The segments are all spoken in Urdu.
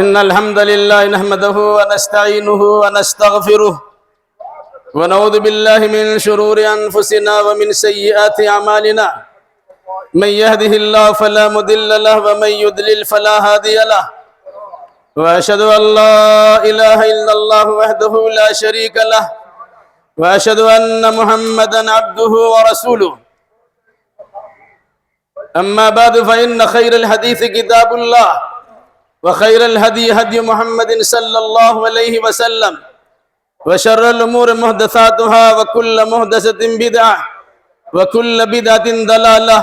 إن الحمد لله نحمده ونستعينه ونستغفره ونعوذ بالله من شرور أنفسنا ومن سيئات أعمالنا من يهده الله فلا مضل له ومن يضلل فلا هادي له وأشهد أن لا إله إلا الله وحده لا شريك له وأشهد أن محمدا عبده ورسوله أما بعد فإن خير الحديث كتاب الله وخير الهدي هدي محمد صلى الله عليه وسلم وشر الأمور محدثاتها وكل محدثة بدعة وكل بدعة ضلالة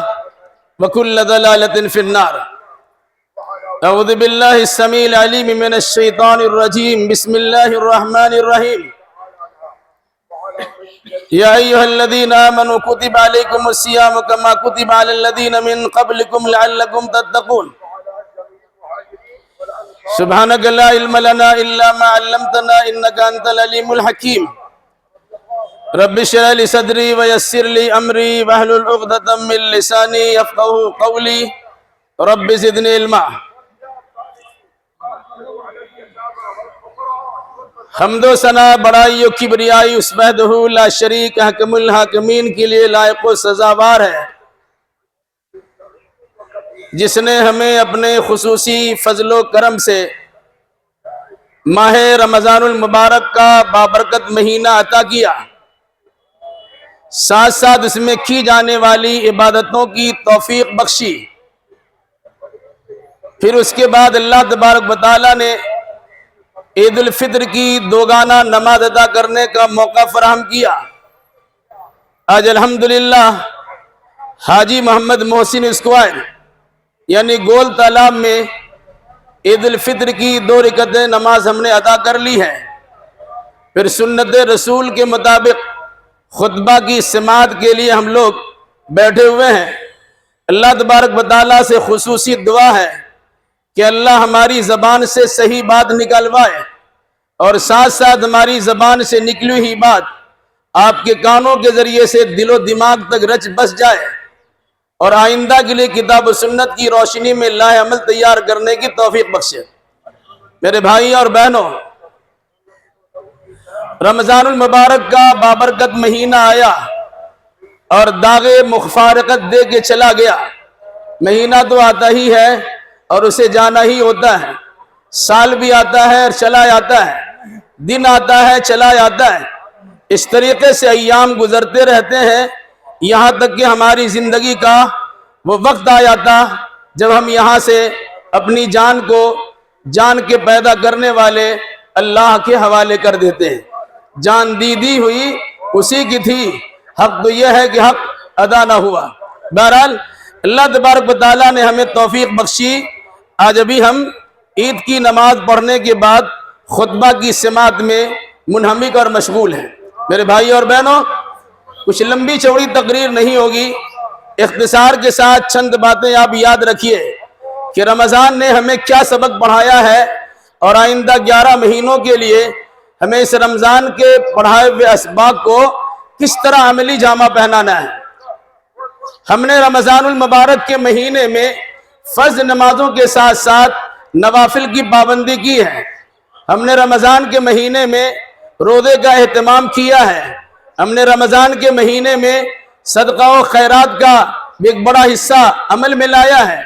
وكل ضلالة في النار. أعوذ بالله السميع العليم من الشيطان الرجيم. بسم الله الرحمن الرحيم. يا أيها الذين آمنوا كتب عليكم الصيام كما كتب على الذين من قبلكم لعلكم تتقون. سبحانك لا علم لنا إلا ما علمتنا إنك أنت العليم الحكيم. رب اشرح لي صدري ويسر لي أمري واحلل عقدة من لساني يفقهوا قولي رب زدني علما. حمد و ثنا بڑائی و کبریائی اس وحدہ لا شریک حکم الحاکمین کے لیے لائق و سزاوار ہے، جس نے ہمیں اپنے خصوصی فضل و کرم سے ماہ رمضان المبارک کا بابرکت مہینہ عطا کیا، ساتھ ساتھ اس میں کی جانے والی عبادتوں کی توفیق بخشی. پھر اس کے بعد اللہ تبارک و تعالیٰ نے عید الفطر کی دوگانہ نماز ادا کرنے کا موقع فراہم کیا. آج الحمدللہ حاجی محمد محسن اسکوائر یعنی گول تالاب میں عید الفطر کی 2 رکعتیں نماز ہم نے ادا کر لی ہے. پھر سنت رسول کے مطابق خطبہ کی سماعت کے لیے ہم لوگ بیٹھے ہوئے ہیں. اللہ تبارک و تعالیٰ سے خصوصی دعا ہے کہ اللہ ہماری زبان سے صحیح بات نکلوائے اور ساتھ ساتھ ہماری زبان سے نکلی ہوئی بات آپ کے کانوں کے ذریعے سے دل و دماغ تک رچ بس جائے اور آئندہ کے لیے کتاب و سنت کی روشنی میں لاہ عمل تیار کرنے کی توفیق بخشے. میرے بھائی اور بہنوں، رمضان المبارک کا بابرکت مہینہ آیا اور داغ مفارقت دے کے چلا گیا. مہینہ تو آتا ہی ہے اور اسے جانا ہی ہوتا ہے. سال بھی آتا ہے اور چلا جاتا ہے، دن آتا ہے چلا جاتا ہے. اس طریقے سے ایام گزرتے رہتے ہیں یہاں تک کہ ہماری زندگی کا وہ وقت آ جاتا جب ہم یہاں سے اپنی جان کو جان کے پیدا کرنے والے اللہ کے حوالے کر دیتے ہیں. جان دی ہوئی اسی کی تھی، حق تو یہ ہے کہ حق ادا نہ ہوا. بہرحال اللہ تبارک و تعالیٰ نے ہمیں توفیق بخشی. آج ابھی ہم عید کی نماز پڑھنے کے بعد خطبہ کی سماعت میں منہمک اور مشغول ہیں. میرے بھائی اور بہنوں، کچھ لمبی چوڑی تقریر نہیں ہوگی، اختصار کے ساتھ چند باتیں آپ یاد رکھیے کہ رمضان نے ہمیں کیا سبق پڑھایا ہے اور آئندہ 11 مہینوں کے لیے ہمیں اس رمضان کے پڑھائے ہوئے اسباق کو کس طرح عملی جامہ پہنانا ہے. ہم نے رمضان المبارک کے مہینے میں فرض نمازوں کے ساتھ ساتھ نوافل کی پابندی کی ہے. ہم نے رمضان کے مہینے میں روزے کا اہتمام کیا ہے. ہم نے رمضان کے مہینے میں صدقہ و خیرات کا ایک بڑا حصہ عمل میں لایا ہے.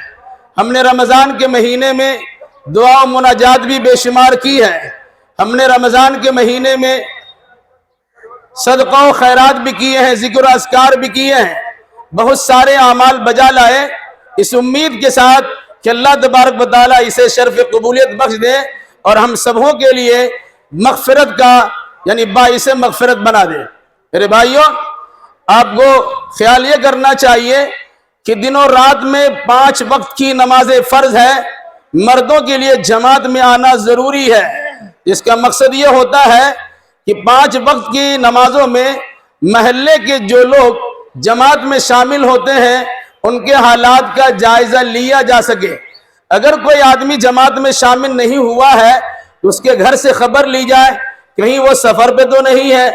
ہم نے رمضان کے مہینے میں دعا و مناجات بھی بے شمار کی ہے. ہم نے رمضان کے مہینے میں صدقہ و خیرات بھی کیے ہیں، ذکر و اذکار بھی کیے ہیں، بہت سارے اعمال بجا لائے، اس امید کے ساتھ کہ اللہ تبارک و تعالیٰ اسے شرف قبولیت بخش دے اور ہم سبوں کے لیے مغفرت کا یعنی باعث مغفرت بنا دے. میرے بھائیوں، آپ کو خیال یہ کرنا چاہیے کہ دن و رات میں 5 وقت کی نماز فرض ہے. مردوں کے لیے جماعت میں آنا ضروری ہے. اس کا مقصد یہ ہوتا ہے کہ 5 وقت کی نمازوں میں محلے کے جو لوگ جماعت میں شامل ہوتے ہیں ان کے حالات کا جائزہ لیا جا سکے. اگر کوئی آدمی جماعت میں شامل نہیں ہوا ہے تو اس کے گھر سے خبر لی جائے، کہیں وہ سفر پہ تو نہیں ہے،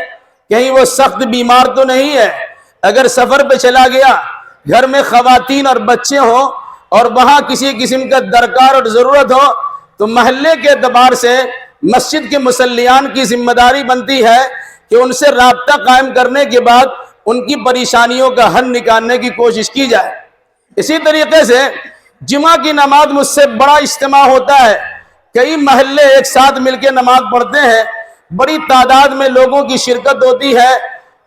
کہیں وہ سخت بیمار تو نہیں ہے. اگر سفر پہ چلا گیا، گھر میں خواتین اور بچے ہوں اور وہاں کسی قسم کا درکار اور ضرورت ہو تو محلے کے اعتبار سے مسجد کے مصلیان کی ذمہ داری بنتی ہے کہ ان سے رابطہ قائم کرنے کے بعد ان کی پریشانیوں کا حل نکالنے کی کوشش کی جائے۔ اسی طریقے سے جمعہ کی نماز مجھ سے بڑا اجتماع ہوتا ہے، کئی محلے ایک ساتھ مل کے نماز پڑھتے ہیں، بڑی تعداد میں لوگوں کی شرکت ہوتی ہے،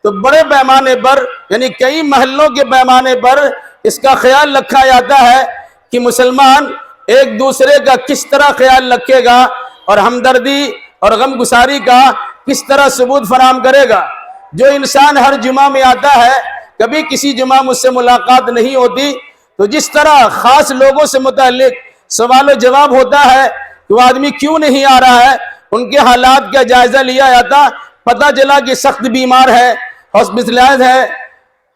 تو بڑے پیمانے پر یعنی کئی محلوں کے پیمانے پر اس کا خیال رکھا جاتا ہے کہ مسلمان ایک دوسرے کا کس طرح خیال رکھے گا اور ہمدردی اور غم گساری کا کس طرح ثبوت فراہم کرے گا۔ جو انسان ہر جمعہ میں آتا ہے، کبھی کسی جمعہ مجھ سے ملاقات نہیں ہوتی، تو جس طرح خاص لوگوں سے متعلق سوال و جواب ہوتا ہے کہ وہ آدمی کیوں نہیں آ رہا ہے، ان کے حالات کا جائزہ لیا جاتا، پتہ چلا کہ سخت بیمار ہے، ہاسپٹلائز ہے،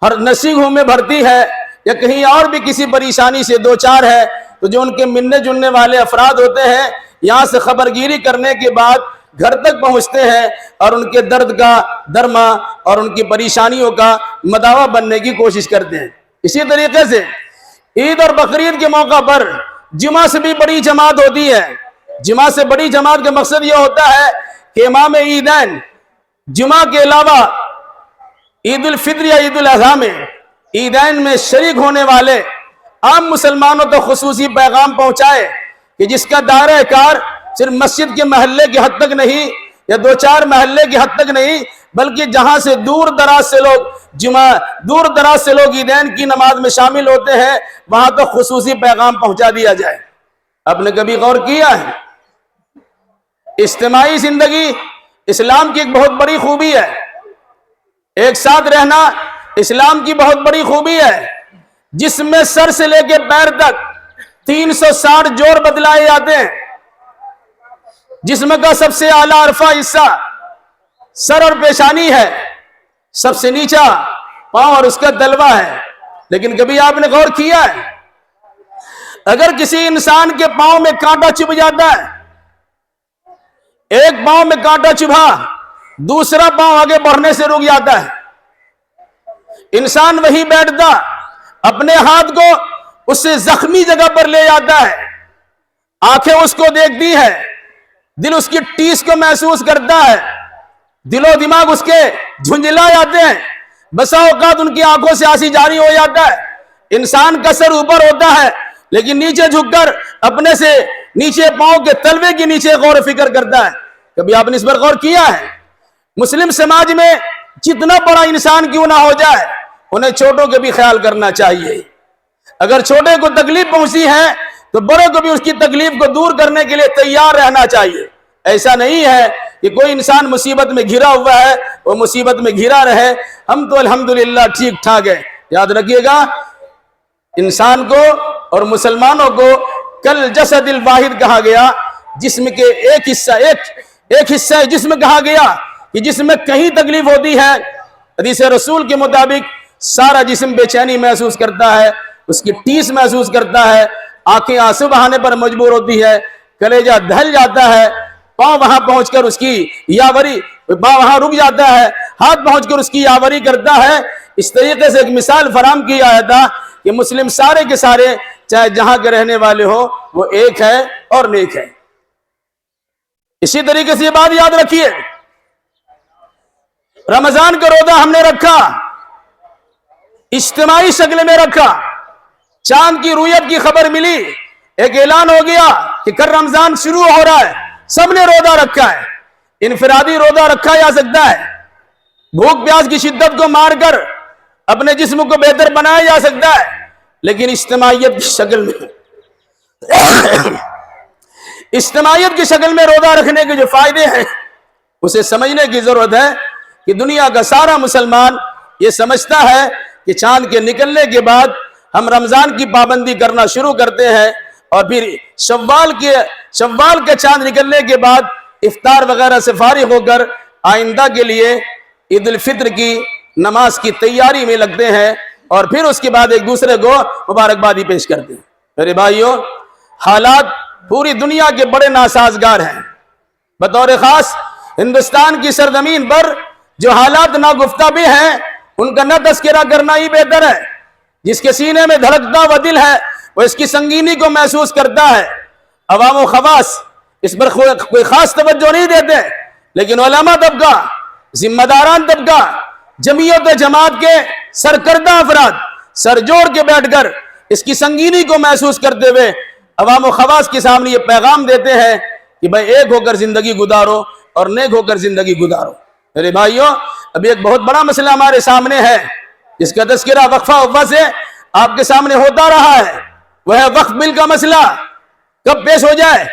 ہر نرسنگ ہوم میں بھرتی ہے، یا کہیں اور بھی کسی پریشانی سے دو چار ہے، تو جو ان کے ملنے جلنے والے افراد ہوتے ہیں یہاں سے خبرگیری کرنے کے بعد گھر تک پہنچتے ہیں اور ان کے درد کا درما اور ان کی پریشانیوں کا مداوا بننے کی کوشش کرتے ہیں۔ اسی طریقے سے عید اور بقرعید کے موقع پر جمعہ سے بھی بڑی جماعت ہوتی ہے۔ جمعہ سے بڑی جماعت کا مقصد یہ ہوتا ہے کہ امام عیدین جمعہ کے علاوہ عید الفطر یا عید الاضحیٰ میں عیدین میں شریک ہونے والے عام مسلمانوں تو خصوصی پیغام پہنچائے کہ جس کا دائرہ کار صرف مسجد کے محلے کی حد تک نہیں یا دو چار محلے کی حد تک نہیں، بلکہ جہاں سے دور دراز سے لوگ عیدین کی نماز میں شامل ہوتے ہیں وہاں تو خصوصی پیغام پہنچا دیا جائے۔ آپ نے کبھی غور کیا ہے؟ اجتماعی زندگی اسلام کی ایک بہت بڑی خوبی ہے، ایک ساتھ رہنا اسلام کی بہت بڑی خوبی ہے، جس میں سر سے لے کے پیر تک 360 جوڑ بدلائے جاتے ہیں۔ جسم کا سب سے اعلیٰ عرفہ حصہ سر اور پیشانی ہے، سب سے نیچا پاؤں اور اس کا تلوا ہے۔ لیکن کبھی آپ نے غور کیا ہے اگر کسی انسان کے پاؤں میں کانٹا چبھ جاتا ہے، ایک پاؤں میں کانٹا چبھا دوسرا پاؤں آگے بڑھنے سے رک جاتا ہے، انسان وہی بیٹھتا اپنے ہاتھ کو اس سے زخمی جگہ پر لے جاتا ہے، آنکھیں اس کو دیکھتی ہے، دل اس کی ٹیس کو محسوس کرتا ہے، دل و دماغ اس کے جھنجھلا جاتے ہیں، بسا اوقات ان کی آنکھوں سے آنسو جاری ہو جاتا ہے۔ انسان کا سر اوپر ہوتا ہے لیکن نیچے جھک کر اپنے سے نیچے پاؤں کے تلوے کے نیچے غور و فکر کرتا ہے۔ کبھی آپ نے اس پر غور کیا ہے؟ مسلم سماج میں جتنا بڑا انسان کیوں نہ ہو جائے انہیں چھوٹوں کے بھی خیال کرنا چاہیے۔ اگر چھوٹے کو تکلیف پہنچی ہے تو بڑوں کو بھی اس کی تکلیف کو دور کرنے کے لیے تیار رہنا چاہیے۔ ایسا نہیں ہے کہ کوئی انسان مصیبت میں گھرا ہوا ہے وہ مصیبت میں گھرا رہے، ہم تو الحمدللہ ٹھیک ٹھاک ہے۔ یاد رکھیے گا انسان کو اور مسلمانوں کو کل جسد الواحد کہا گیا، جسم کے ایک حصہ جسم کہا گیا کہ جسم میں کہیں تکلیف ہوتی ہے حدیث رسول کے مطابق سارا جسم بے چینی محسوس کرتا ہے، اس کی ٹیس محسوس کرتا ہے، آنکھیں آنسو بہانے پر مجبور ہوتی ہے، کلیجہ دھل جاتا ہے، پاؤں وہاں پہنچ کر اس کی یاوری پاؤں وہاں رک جاتا ہے، ہاتھ پہنچ کر اس کی یاوری کرتا ہے۔ اس طریقے سے ایک مثال فراہم کیا آیا تھا کہ مسلم سارے کے سارے چاہے جہاں کے رہنے والے ہو وہ ایک ہے اور نیک ہے۔ اسی طریقے سے یہ بات یاد رکھیے، رمضان کا روزہ ہم نے رکھا، اجتماعی شکل میں رکھا، چاند کی رویت کی خبر ملی، ایک اعلان ہو گیا کہ کل رمضان شروع ہو رہا ہے، سب نے روزہ رکھا ہے۔ انفرادی روزہ رکھا جا سکتا ہے، بھوک پیاس کی شدت کو مار کر اپنے جسم کو بہتر بنایا جا سکتا ہے، لیکن اجتماعیت کی شکل میں روزہ رکھنے کے جو فائدے ہیں اسے سمجھنے کی ضرورت ہے کہ دنیا کا سارا مسلمان یہ سمجھتا ہے کہ چاند کے نکلنے کے بعد ہم رمضان کی پابندی کرنا شروع کرتے ہیں، اور پھر شوال کے چاند نکلنے کے بعد افطار وغیرہ سے فارغ ہو کر آئندہ کے لیے عید الفطر کی نماز کی تیاری میں لگتے ہیں، اور پھر اس کے بعد ایک دوسرے کو مبارکبادی پیش کرتے ہیں۔ میرے بھائیوں، حالات پوری دنیا کے بڑے ناسازگار ہیں، بطور خاص ہندوستان کی سرزمین پر جو حالات ناگفتہ بھی ہیں ان کا نہ تذکرہ کرنا ہی بہتر ہے۔ جس کے سینے میں دھڑکتا ہوا دل ہے وہ اس کی سنگینی کو محسوس کرتا ہے۔ عوام و خواص اس پر کوئی خاص توجہ نہیں دیتے، لیکن علماء طبقہ، ذمہ داران طبقہ، جمعیت و جماعت کے سرکردہ افراد سر جوڑ کے بیٹھ کر اس کی سنگینی کو محسوس کرتے ہوئے عوام و خواص کے سامنے یہ پیغام دیتے ہیں کہ بھائی ایک ہو کر زندگی گزارو اور نیک ہو کر زندگی گزارو۔ میرے بھائیوں، ابھی ایک بہت بڑا مسئلہ ہمارے سامنے ہے جس کا تذکرہ وقفہ سے آپ کے سامنے ہوتا رہا ہے، وہ ہے وقف بل کا مسئلہ۔ کب پیش ہو جائے؟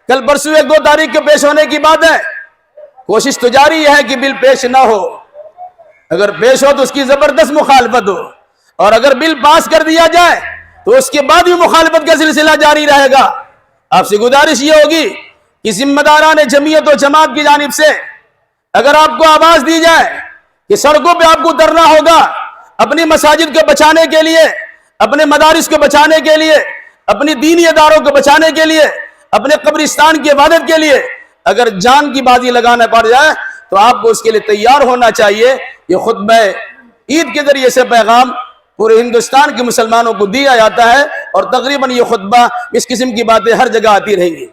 کل پرسوں 1-2 تاریخ کے پیش ہونے کی بات ہے۔ کوشش تو جاری ہے کہ بل پیش نہ ہو، اگر پیش ہو تو اس کی زبردست مخالفت ہو، اور اگر بل پاس کر دیا جائے تو اس کے بعد بھی مخالفت کا سلسلہ جاری رہے گا۔ آپ سے گزارش یہ ہوگی کہ ذمہ داران جمعیت و جماعت کی جانب سے اگر آپ کو آواز دی جائے کہ سڑکوں پہ آپ کو اترنا ہوگا اپنی مساجد کو بچانے کے لیے، اپنے مدارس کو بچانے کے لیے، اپنی دینی اداروں کو بچانے کے لیے، اپنے قبرستان کی عبادت کے لیے اگر جان کی بازی لگانا پڑ جائے تو آپ کو اس کے لیے تیار ہونا چاہیے۔ یہ خطبہ عید کے ذریعے سے پیغام پورے ہندوستان کے مسلمانوں کو دیا جاتا ہے، اور تقریباً یہ خطبہ اس قسم کی باتیں ہر جگہ آتی رہیں گی۔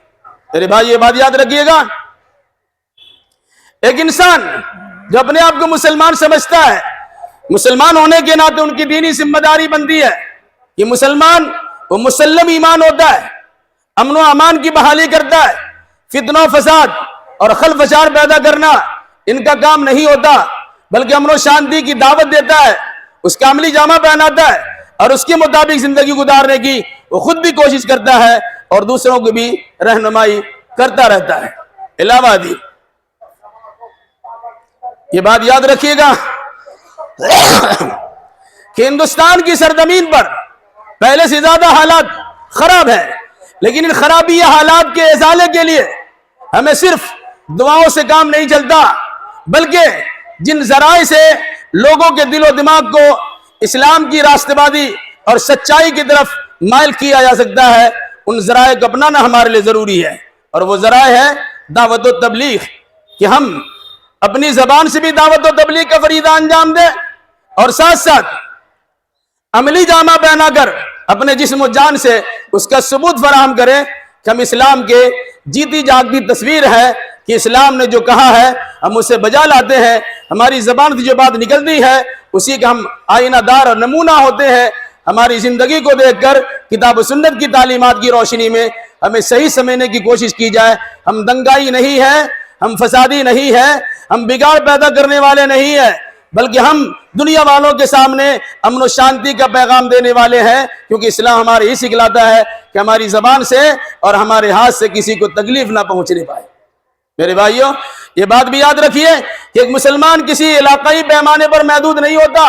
میرے بھائی یہ بات یاد رکھیے گا، ایک انسان جو اپنے آپ کو مسلمان سمجھتا ہے، مسلمان ہونے کے ناطے ان کی دینی ذمہ داری بنتی ہے کہ مسلمان وہ مسلم ایمان ہوتا ہے، امن و امان کی بحالی کرتا ہے، فتنہ و فساد اور خلفشار پیدا کرنا ان کا کام نہیں ہوتا، بلکہ امن و شانتی کی دعوت دیتا ہے، اس کا عملی جامہ پہناتا ہے اور اس کے مطابق زندگی گزارنے کی وہ خود بھی کوشش کرتا ہے اور دوسروں کو بھی رہنمائی کرتا رہتا ہے۔ علاوہ دی یہ بات یاد رکھیے گا کہ ہندوستان کی سرزمین پر پہلے سے زیادہ حالات خراب ہیں، لیکن ان خرابی حالات کے ازالے کے لیے ہمیں صرف دعاؤں سے کام نہیں چلتا، بلکہ جن ذرائع سے لوگوں کے دل و دماغ کو اسلام کی راستبازی اور سچائی کی طرف مائل کیا جا سکتا ہے، ان ذرائع کو اپنانا ہمارے لیے ضروری ہے، اور وہ ذرائع ہے دعوت و تبلیغ، کہ ہم اپنی زبان سے بھی دعوت و تبلیغ کا فریضہ انجام دیں اور ساتھ ساتھ عملی جامہ پہنا کر اپنے جسم و جان سے اس کا ثبوت فراہم کریں کہ ہم اسلام کے جیتی جاگتی تصویر ہے کہ اسلام نے جو کہا ہے ہم اسے بجا لاتے ہیں، ہماری زبان سے جو بات نکلتی ہے اسی کا ہم آئینہ دار اور نمونہ ہوتے ہیں۔ ہماری زندگی کو دیکھ کر کتاب و سنت کی تعلیمات کی روشنی میں ہمیں صحیح سمجھنے کی کوشش کی جائے۔ ہم دنگائی نہیں ہیں، ہم فسادی نہیں ہیں، ہم بگاڑ پیدا کرنے والے نہیں ہیں، بلکہ ہم دنیا والوں کے سامنے امن و شانتی کا پیغام دینے والے ہیں، کیونکہ اسلام ہمارے یہ سکھلاتا ہے کہ ہماری زبان سے اور ہمارے ہاتھ سے کسی کو تکلیف نہ پہنچنے پائے۔ میرے بھائیوں، یہ بات بھی یاد رکھیے کہ ایک مسلمان کسی علاقائی پیمانے پر محدود نہیں ہوتا،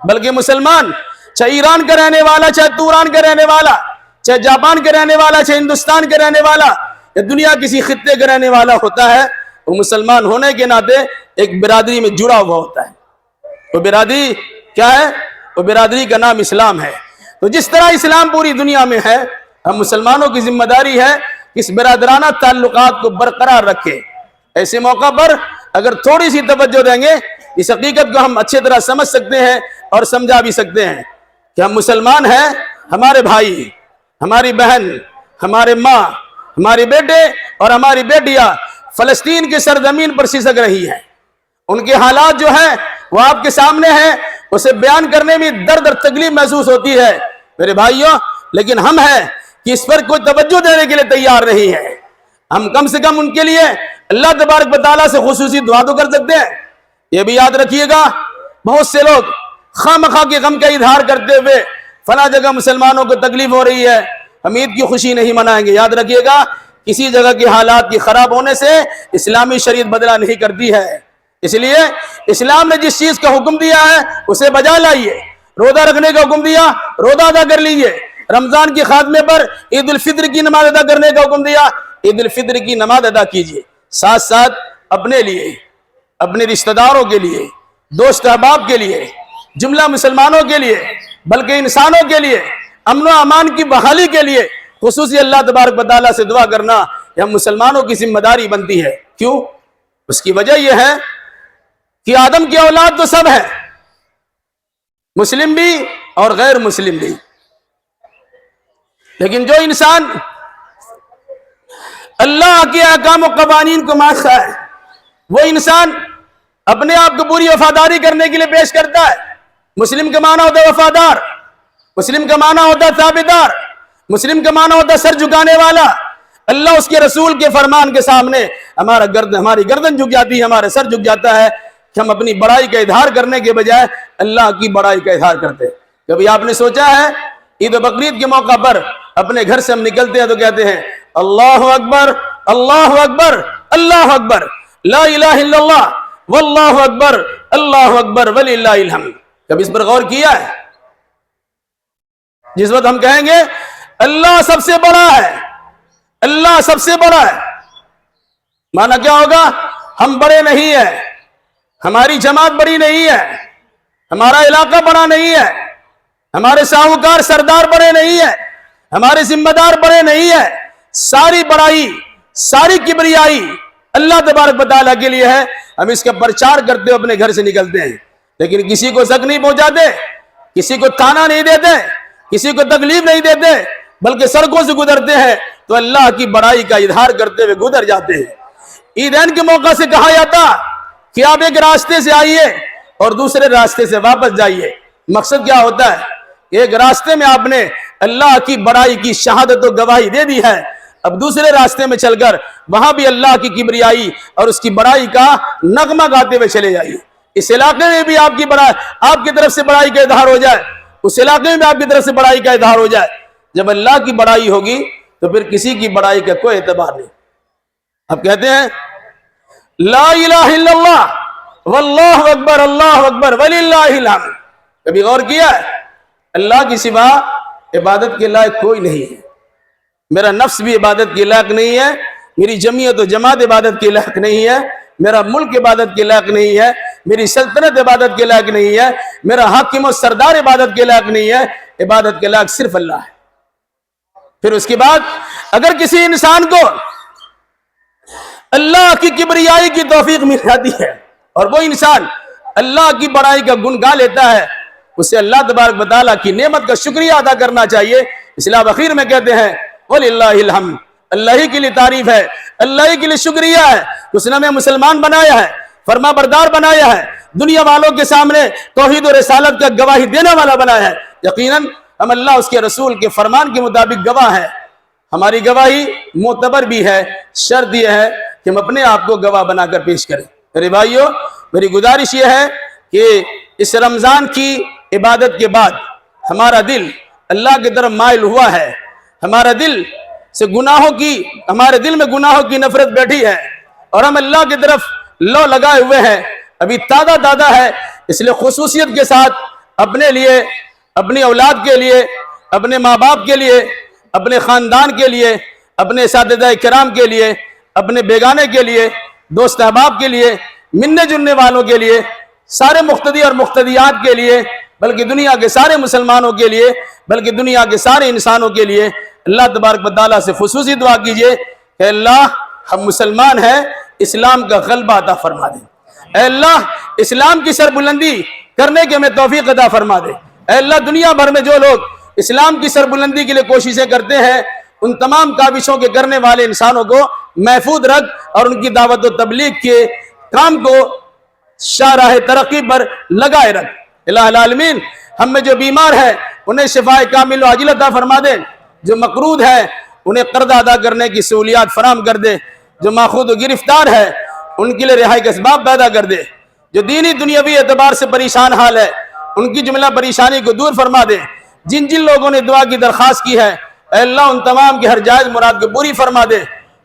بلکہ مسلمان چاہے ایران کا رہنے والا، چاہے توران کا رہنے والا، چاہے جاپان کا رہنے والا، چاہے ہندوستان کا رہنے والا، یا دنیا کسی خطے کا رہنے والا ہوتا ہے، وہ مسلمان ہونے کے ناطے ایک برادری میں جڑا ہوا ہوتا ہے۔ وہ برادری کیا ہے؟ وہ برادری کا نام اسلام ہے۔ تو جس طرح اسلام پوری دنیا میں ہے، ہم مسلمانوں کی ذمہ داری ہے کہ اس برادرانہ تعلقات کو برقرار رکھیں۔ ایسے موقع پر اگر تھوڑی سی توجہ دیں گے اس حقیقت کو ہم اچھی طرح سمجھ سکتے ہیں اور سمجھا بھی سکتے ہیں کہ ہم مسلمان ہیں، ہمارے بھائی، ہماری بہن، ہمارے ماں، ہمارے بیٹے اور ہماری بیٹیاں فلسطین کی سرزمین پر سسک رہی ہیں۔ ان کے حالات جو ہیں وہ آپ کے سامنے ہیں، اسے بیان کرنے میں درد اور تکلیف محسوس ہوتی ہے میرے بھائیوں، لیکن ہم ہیں کہ اس پر کوئی توجہ دینے کے لیے تیار نہیں ہے۔ ہم کم سے کم ان کے لیے اللہ تبارک و تعالیٰ سے خصوصی دعا تو کر سکتے ہیں۔ یہ بھی یاد رکھیے گا، بہت سے لوگ خواہ مخواہ کے غم کا اظہار کرتے ہوئے فلاں جگہ مسلمانوں کو تکلیف ہو رہی ہے، ہم عید کی خوشی نہیں منائیں گے۔ یاد رکھیے گا، کسی جگہ کے حالات کی خراب ہونے سے اسلامی شریعت بدلہ نہیں کرتی ہے، اس لیے اسلام نے جس چیز کا حکم دیا ہے اسے بجا لائیے۔ روزہ رکھنے کا حکم دیا، روزہ ادا کر لیجئے۔ رمضان کے خاتمے پر عید الفطر کی نماز ادا کرنے کا حکم دیا، عید الفطر کی نماز ادا کیجئے۔ ساتھ ساتھ اپنے لیے، اپنے رشتہ داروں کے لیے، دوست احباب کے لیے، جملہ مسلمانوں کے لیے، بلکہ انسانوں کے لیے امن و امان کی بحالی کے لیے خصوصی اللہ تبارک و تعالیٰ سے دعا کرنا یہ ہم مسلمانوں کی ذمہ داری بنتی ہے۔ کیوں؟ اس کی وجہ یہ ہے کہ آدم کی اولاد تو سب ہے، مسلم بھی اور غیر مسلم بھی، لیکن جو انسان اللہ کے احکام و قوانین کو مانتا ہے، وہ انسان اپنے آپ کو پوری وفاداری کرنے کے لیے پیش کرتا ہے۔ مسلم کا معنی ہوتا ہے وفادار، مسلم کا معنی ہوتا ہے تابعدار، مسلم کا معنی ہوتا ہے سر جھکانے والا۔ اللہ اس کے رسول کے فرمان کے سامنے ہماری گردن جھک جاتی ہے، ہمارا سر جھک جاتا ہے کہ ہم اپنی بڑائی کا اظہار کرنے کے بجائے اللہ کی بڑائی کا اظہار کرتے ہیں۔ کبھی آپ نے سوچا ہے عید و بقرعید کے موقع پر اپنے گھر سے ہم نکلتے ہیں تو کہتے ہیں اللہ اکبر اللہ اکبر اللہ اکبر لا الہ الا اللہ واللہ اکبر اللہ اکبر وللہ الحمد؟ کبھی اس پر غور کیا ہے؟ جس وقت ہم کہیں گے اللہ سب سے بڑا ہے، اللہ سب سے بڑا ہے، معنی کیا ہوگا؟ ہم بڑے نہیں ہیں، ہماری جماعت بڑی نہیں ہے، ہمارا علاقہ بڑا نہیں ہے، ہمارے ساہوکار سردار بڑے نہیں ہیں، ہمارے ذمہ دار بڑے نہیں ہیں۔ ساری بڑائی، ساری کبریائی اللہ تبارک و تعالیٰ کے لیے ہے۔ ہم اس کا پرچار کرتے ہوئے اپنے گھر سے نکلتے ہیں، لیکن کسی کو زخم نہیں پہنچاتے، کسی کو تانا نہیں دیتے، کسی کو تکلیف نہیں دیتے، بلکہ سڑکوں سے گزرتے ہیں تو اللہ کی بڑائی کا اظہار کرتے ہوئے گزر جاتے ہیں۔ عیدین کے موقع سے کہا جاتا کہ آپ ایک راستے سے آئیے اور دوسرے راستے سے واپس جائیے۔ مقصد کیا ہوتا ہے؟ ایک راستے میں آپ نے اللہ کی بڑائی کی شہادت و گواہی دے دی ہے، اب دوسرے راستے میں چل کر وہاں بھی اللہ کی کبریائی اور اس کی بڑائی کا نغمہ گاتے ہوئے چلے جائیے۔ اس علاقے میں بھی آپ کی طرف سے بڑائی کا اظہار ہو جائے، اس علاقے میں بھی آپ کی طرف سے بڑائی کا اظہار ہو جائے۔ جب اللہ کی بڑائی ہوگی تو پھر کسی کی بڑائی کا کوئی اعتبار نہیں۔ اب کہتے ہیں لا الہ الا اللہ واللہ اکبر اللہ اکبر وللہ الحمد۔ کبھی غور کیا ہے؟ اللہ کی سوا عبادت کے لائق کوئی نہیں ہے۔ میرا نفس بھی عبادت کے لائق نہیں ہے، میری جمعیت و جماعت عبادت کے لائق نہیں ہے، میرا ملک عبادت کے لائق نہیں ہے، میری سلطنت عبادت کے لائق نہیں ہے، میرا حاکم و سردار عبادت کے لائق نہیں ہے۔ عبادت کے لائق صرف اللہ ہے۔ پھر اس کے بعد اگر کسی انسان کو اللہ کی کبریائی کی توفیق مل جاتی ہے اور وہ انسان اللہ کی بڑائی کا گن گا لیتا ہے، اسے اللہ تبارک و تعالیٰ کی نعمت کا شکریہ ادا کرنا چاہیے۔ اسلام اخیر میں کہتے ہیں وَلِلَّهِ الْحَمْدُ، اللہ ہی کے لیے تعریف ہے، اللہ ہی کے لیے شکریہ ہے، اس نے ہمیں مسلمان بنایا ہے، فرما بردار بنایا ہے، دنیا والوں کے سامنے توحید و رسالت کا گواہی دینے والا بنایا ہے۔ یقیناً ہم اللہ اس کے رسول کے فرمان کے مطابق گواہ ہیں۔ ہماری گواہی معتبر بھی ہے، شرط یہ ہے کہ ہم اپنے آپ کو گواہ بنا کر پیش کریں۔ میرے بھائیو، میری گزارش یہ ہے کہ اس رمضان کی عبادت کے بعد ہمارا دل اللہ کی طرف مائل ہوا ہے، ہمارے دل میں گناہوں کی نفرت بیٹھی ہے اور ہم اللہ کی طرف لو لگائے ہوئے ہیں، ابھی تازہ ہے۔ اس لیے خصوصیت کے ساتھ اپنے لیے، اپنی اولاد کے لیے، اپنے ماں باپ کے لیے، اپنے خاندان کے لیے، اپنے اساتذہ کرام کے لیے، اپنے بیگانے کے لیے، دوست احباب کے لیے، ملنے جلنے والوں کے لیے، سارے مقتدی اور مقتدیات کے لیے، بلکہ دنیا کے سارے مسلمانوں کے لیے، بلکہ دنیا کے سارے انسانوں کے لیے اللہ تبارک و تعالیٰ سے خصوصی دعا کیجئے کہ اللہ ہم مسلمان ہیں، اسلام کا غلبہ عطا فرما دے۔ اے اللہ اسلام کی سربلندی کرنے کے ہمیں توفیق عطا فرما دے۔ اے اللہ دنیا بھر میں جو لوگ اسلام کی سربلندی کے لیے کوششیں کرتے ہیں، ان تمام کاوشوں کے کرنے والے انسانوں کو محفوظ رکھ اور ان کی دعوت و تبلیغ کے کام کو شاہراہ ترقی پر لگائے رکھ۔ الہ العالمین ہم میں جو بیمار ہے انہیں شفاء کامل و عاجل عطا فرما دے، جو مقروض ہے انہیں قرض ادا کرنے کی سہولیات فراہم کر دے، جو ماخوذ و گرفتار ہے ان کے لیے رہائی کے اسباب پیدا کر دے، جو دینی دنیاوی اعتبار سے پریشان حال ہے ان کی جملہ پریشانی کو دور فرما دے۔ جن لوگوں نے دعا کی درخواست کی ہے اے اللہ ان تمام کی ہر جائز مراد کو پوری فرما دے،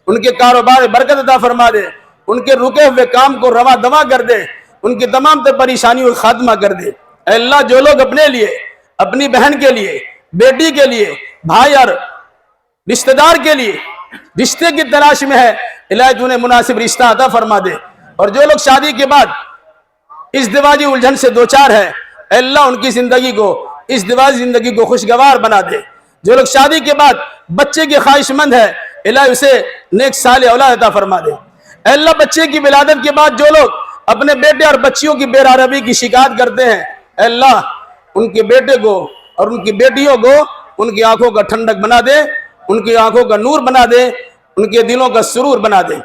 ان کے کاروبار میں برکت عطا فرما دے، ان کے رکے ہوئے کام کو رواں دواں کر دے، ان کی تمام تر پریشانیوں کو خاتمہ کر دے۔ اے اللہ جو لوگ اپنے لیے، اپنی بہن کے لیے، بیٹی کے لیے، بھائی اور رشتہ دار کے لیے رشتے کی تلاش میں ہے، الہی تو انہیں مناسب رشتہ عطا فرما دے، اور جو لوگ شادی کے بعد ازدواجی الجھن سے دوچار ہے اے اللہ ان کی زندگی کو، ازدواجی زندگی کو خوشگوار بنا دے۔ جو لوگ شادی کے بعد بچے کے خواہش مند ہے الہی اسے نیک صالح اولاد عطا فرما دے۔ اے اللہ بچے کی ولادت کے بعد جو لوگ اپنے بیٹے اور بچیوں کی بے عربی کی شکایت کرتے ہیں اے اللہ ان کے بیٹے کو اور ان کی بیٹیوں کو ان کی آنکھوں کا ٹھنڈک بنا دے، ان کی آنکھوں کا نور بنا دے، ان کے دلوں کا سرور بنا دے۔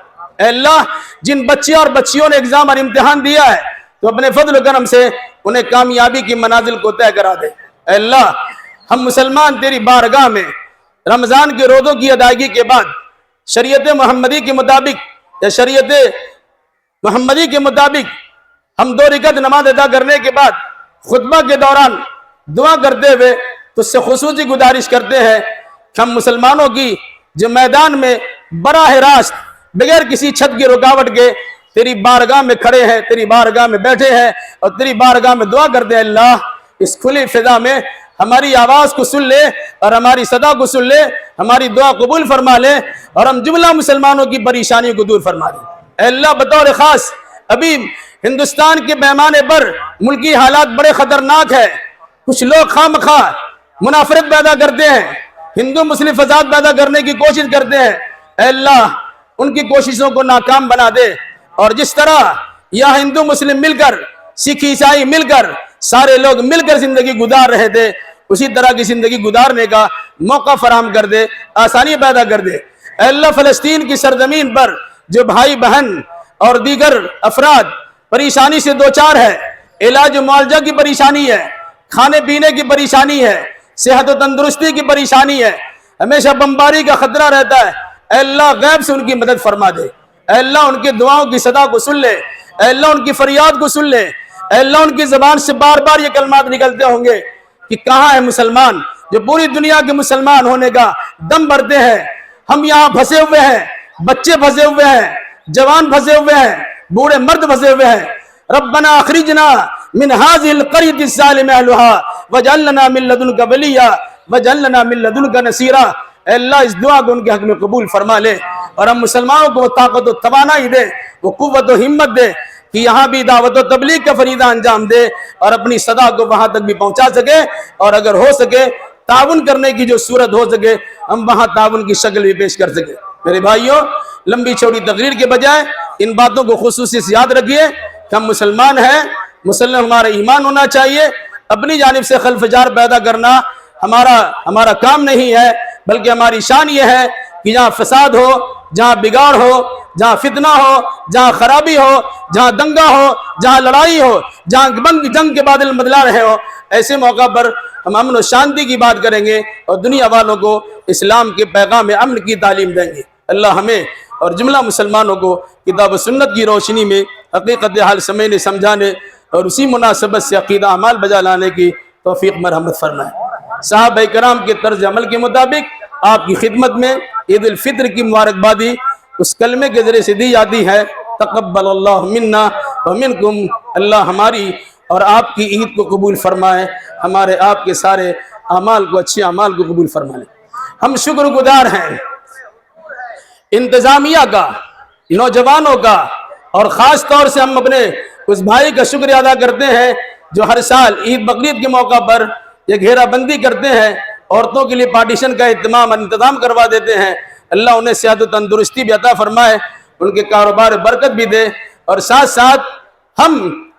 اے اللہ جن بچے اور بچیوں نے ایگزام اور امتحان دیا ہے تو اپنے فضل و کرم سے انہیں کامیابی کی منازل کو طے کرا دے۔ اے اللہ ہم مسلمان تیری بارگاہ میں رمضان کے روزوں کی ادائیگی کے بعد شریعت محمدی کے مطابق یا شریعت محمدی کے مطابق ہم 2 رکعت نماز ادا کرنے کے بعد خطبہ کے دوران دعا کرتے ہوئے تو اس سے خصوصی گزارش کرتے ہیں کہ ہم مسلمانوں کی جو میدان میں براہ راست بغیر کسی چھت کی رکاوٹ کے تیری بارگاہ میں کھڑے ہیں، تیری بارگاہ میں بیٹھے ہیں اور تیری بارگاہ میں دعا کرتے ہیں، اللہ اس کھلی فضا میں ہماری آواز کو سن لے اور ہماری صدا کو سن لے، ہماری دعا قبول فرما لے اور ہم جملہ مسلمانوں کی پریشانی کو دور فرما دے۔ اے اللہ بطور خاص ابھی ہندوستان کے پیمانے پر ملکی حالات بڑے خطرناک ہیں، کچھ لوگ خواہ منافرت پیدا کرتے ہیں، ہندو مسلم فساد پیدا کرنے کی کوشش کرتے ہیں۔ اے اللہ ان کی کوششوں کو ناکام بنا دے، اور جس طرح یہاں ہندو مسلم مل کر سکھ عیسائی مل کر سارے لوگ مل کر زندگی گزار رہے تھے، اسی طرح کی زندگی گزارنے کا موقع فراہم کر دے، آسانی پیدا کر دے۔ اے اللہ فلسطین کی سرزمین پر جو بھائی بہن اور دیگر افراد پریشانی سے دوچار ہے، علاج و معالجہ کی پریشانی ہے، کھانے پینے کی پریشانی ہے، صحت و تندرستی کی پریشانی ہے، ہمیشہ بمباری کا خطرہ رہتا ہے، اے اللہ غیب سے ان کی مدد فرما دے۔ اے اللہ ان کی دعاؤں کی صدا کو سن لے، اے اللہ ان کی فریاد کو سن لے، اے اللہ ان کی زبان سے بار بار یہ کلمات نکلتے ہوں گے کہ کہاں ہے مسلمان جو پوری دنیا کے مسلمان ہونے کا دم بھرتے ہیں؟ ہم یہاں پھنسے ہوئے ہیں، بچے پھنسے ہوئے ہیں، جوان پھنسے ہوئے ہیں، بوڑھے مرد پھنسے ہوئے ہیں۔ ربنا اخرجنا من هذه القرية الظالم اهلها واجعل لنا من لدنك وليا واجعل لنا من لدنك نصيرا۔ اے اللہ اس دعا کو ان کے حق میں قبول فرما لے اور ہم مسلمانوں کو وہ طاقت و توانائی دے، وہ قوت و ہمت دے کہ یہاں بھی دعوت و تبلیغ کا فریضہ انجام دے اور اپنی صدا کو وہاں تک بھی پہنچا سکے، اور اگر ہو سکے تعاون کرنے کی جو صورت ہو سکے ہم وہاں تعاون کی شکل بھی پیش کر سکے۔ میرے بھائیوں لمبی چوڑی تقریر کے بجائے ان باتوں کو خصوصی سے یاد رکھیے کہ ہم مسلمان ہیں، مسلم ہمارا ایمان ہونا چاہیے، اپنی جانب سے خلف جار پیدا کرنا ہمارا کام نہیں ہے، بلکہ ہماری شان یہ ہے کہ جہاں فساد ہو، جہاں بگاڑ ہو، جہاں فتنہ ہو، جہاں خرابی ہو، جہاں دنگا ہو، جہاں لڑائی ہو، جہاں جنگ کے بادل مدلا رہے ہو، ایسے موقع پر ہم امن و شانتی کی بات کریں گے اور دنیا والوں کو اسلام کے پیغام امن کی تعلیم دیں گے۔ اللہ ہمیں اور جملہ مسلمانوں کو کتاب و سنت کی روشنی میں حقیقت حال سمجھنے سمجھانے اور اسی مناسبت سے عقیدہ اعمال بجا لانے کی توفیق مرحمت فرمائے۔ صحابہ کرام کے طرز عمل کے مطابق آپ کی خدمت میں عید الفطر کی مبارکبادی اس کلمے کے ذریعے سے دی جاتی ہے، تقبل اللہ منا ومنکم۔ اللہ ہماری اور آپ کی عید کو قبول فرمائے، ہمارے آپ کے سارے اعمال کو، اچھے اعمال کو قبول فرمائے۔ ہم شکر گزار ہیں انتظامیہ کا، نوجوانوں کا، اور خاص طور سے ہم اپنے اس بھائی کا شکریہ ادا کرتے ہیں جو ہر سال عید بقرعید کے موقع پر یہ گھیرا بندی کرتے ہیں، عورتوں کے لیے پارٹیشن کا انتظام کروا دیتے ہیں۔ اللہ انہیں صحت و تندرستی بھی عطا فرمائے، ان کے کاروبار برکت بھی دے، اور ساتھ ساتھ ہم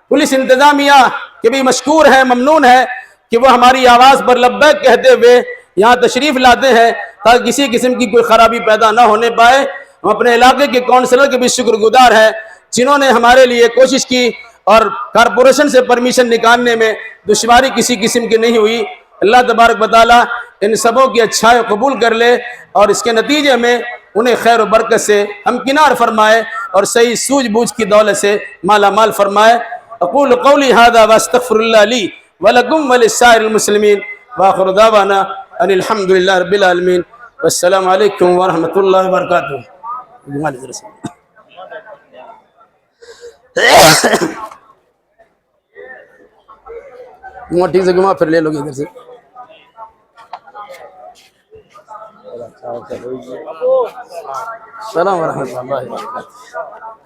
پولیس انتظامیہ کے بھی مشکور ہیں، ممنون ہیں کہ وہ ہماری آواز پر لبیک کہتے ہوئے یہاں تشریف لاتے ہیں تاکہ کسی قسم کی کوئی خرابی پیدا نہ ہونے پائے۔ ہم اپنے علاقے کے کونسلر کے بھی شکر گزار ہیں جنہوں نے ہمارے لیے کوشش کی اور کارپوریشن سے پرمیشن نکالنے میں دشواری کسی قسم کی نہیں ہوئی۔ اللہ تبارک و تعالیٰ ان سبوں کی اچھائی قبول کر لے اور اس کے نتیجے میں انہیں خیر و برکت سے ہمکنار فرمائے اور صحیح سوجھ بوجھ کی دولت سے مالا مال فرمائے۔ اقول قولی ھذا واستغفر اللہ لی ولکم ولسائر المسلمین وآخر دعوانا ان الحمد للہ رب العالمین والسلام علیکم ورحمۃ اللہ وبرکاتہ۔ ٹھیک سے گھما پھر لے لو گے ادھر سے۔ السلام ورحمۃ اللہ وبرکاتہ۔